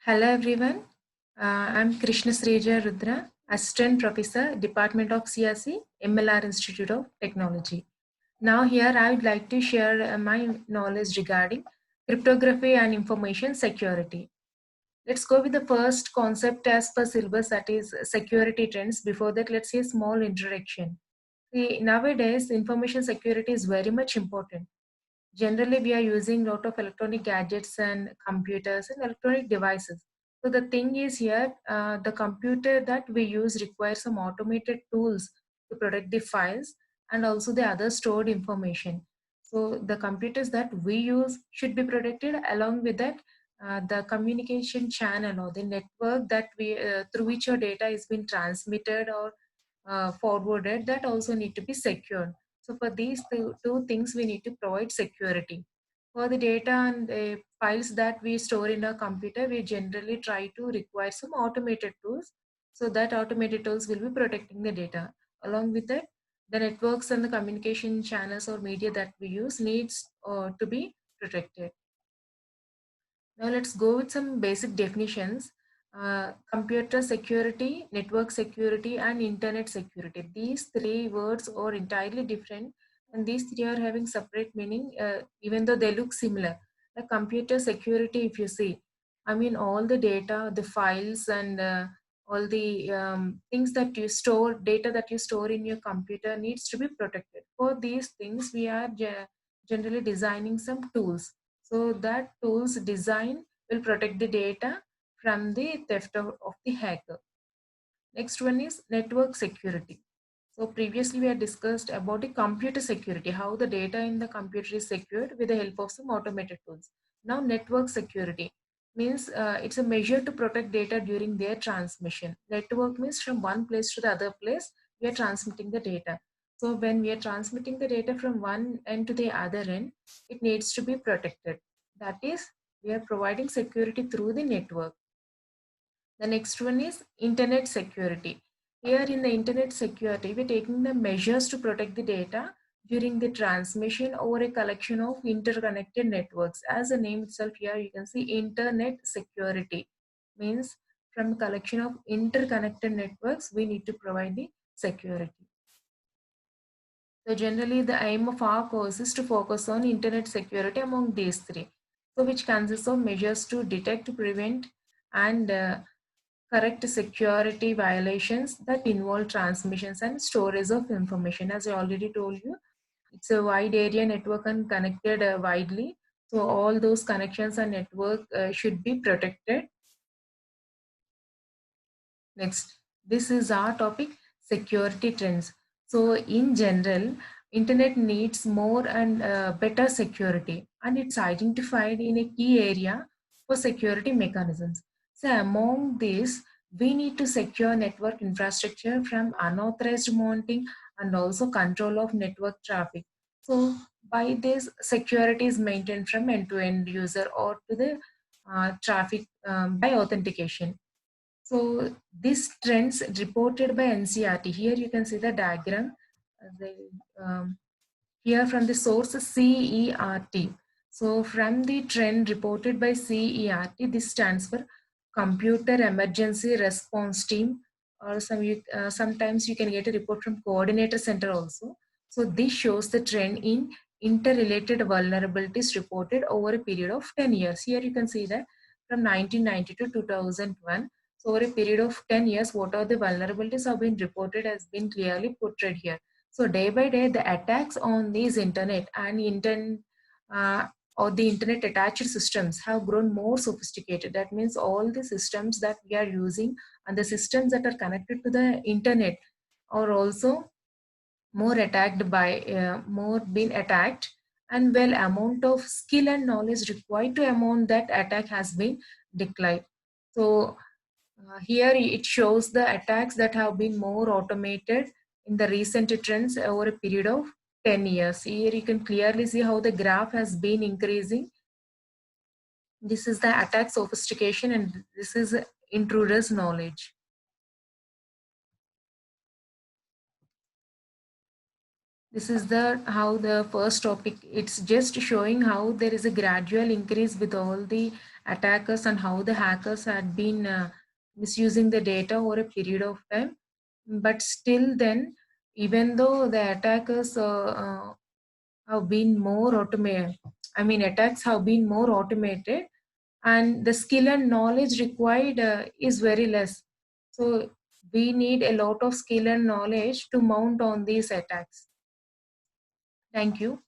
Hello everyone. I'm Krishna Sreja Rudra, Assistant Professor, Department of CSE, MLR Institute of Technology. Now here I would like to share my knowledge regarding cryptography and information security. Let's go with the first concept as per syllabus, that is security trends. Before that, let's see a small introduction. See, nowadays information security is very much important. Generally we are using lot of electronic gadgets and computers and electronic devices. So the thing is here, the computer that we use requires some automated tools to protect the files and also the other stored information. So the computers that we use should be protected. Along with that, the communication channel or the network that we through which your data is being transmitted or forwarded, that also need to be secured. So for these two things, we need to provide security. For the data and the files that we store in our computer, we generally try to require some automated tools. So that automated tools will be protecting the data. Along with that, the networks and the communication channels or media that we use needs to be protected. Now let's go with some basic definitions. Computer security, network security, and internet security. These three words are entirely different, and these three are having separate meaning, even though they look similar. The computer security, if you see, I mean all the data, the files, and all the things that you store, data that you store in your computer needs to be protected. For these things, we are generally designing some tools, so that tool's design will protect the data from the theft of the hacker. Next one is network security. So previously we had discussed about the computer security, how the data in the computer is secured with the help of some automated tools. Now network security means it's a measure to protect data during their transmission. Network means from one place to the other place, we are transmitting the data. So when we are transmitting the data from one end to the other end, it needs to be protected. That is, we are providing security through the network. The next one is internet security. Here in the internet security, we're taking the measures to protect the data during the transmission over a collection of interconnected networks. As the name itself, here you can see internet security means from collection of interconnected networks, we need to provide the security. So generally the aim of our course is to focus on internet security among these three. So which consists of measures to detect, prevent, and correct security violations that involve transmissions and storage of information. As I already told you, it's a wide area network and connected widely. So all those connections and network should be protected. Next, this is our topic, security trends. So in general, internet needs more and better security, and it's identified in a key area for security mechanisms. So among these, we need to secure network infrastructure from unauthorized monitoring and also control of network traffic. So by this, security is maintained from end-to-end user or to the traffic by authentication. So these trends reported by NCRT. Here you can see the diagram. Um, here from the source CERT. So from the trend reported by CERT, this stands for Computer Emergency Response Team, or sometimes you can get a report from Coordinator Center also. So this shows the trend in interrelated vulnerabilities reported over a period of 10 years. Here you can see that from 1990 to 2001. So over a period of 10 years, what are the vulnerabilities have been reported has been clearly portrayed here. So day by day, the attacks on these internet and uh, or the internet attached systems have grown more sophisticated. That means all the systems that we are using and the systems that are connected to the internet are also more attacked by more been attacked, and well amount of skill and knowledge required to amount that attack has been declined. So here it shows the attacks that have been more automated in the recent trends over a period of 10 years. Here you can clearly see how the graph has been increasing. This is the attack sophistication and this is intruder's knowledge. This is the how the first topic. It's just showing how there is a gradual increase with all the attackers and how the hackers had been misusing the data over a period of time. But still, then, even though the attackers have been more automated, I mean, attacks have been more automated, and the skill and knowledge required is very less. So we need a lot of skill and knowledge to mount on these attacks. Thank you.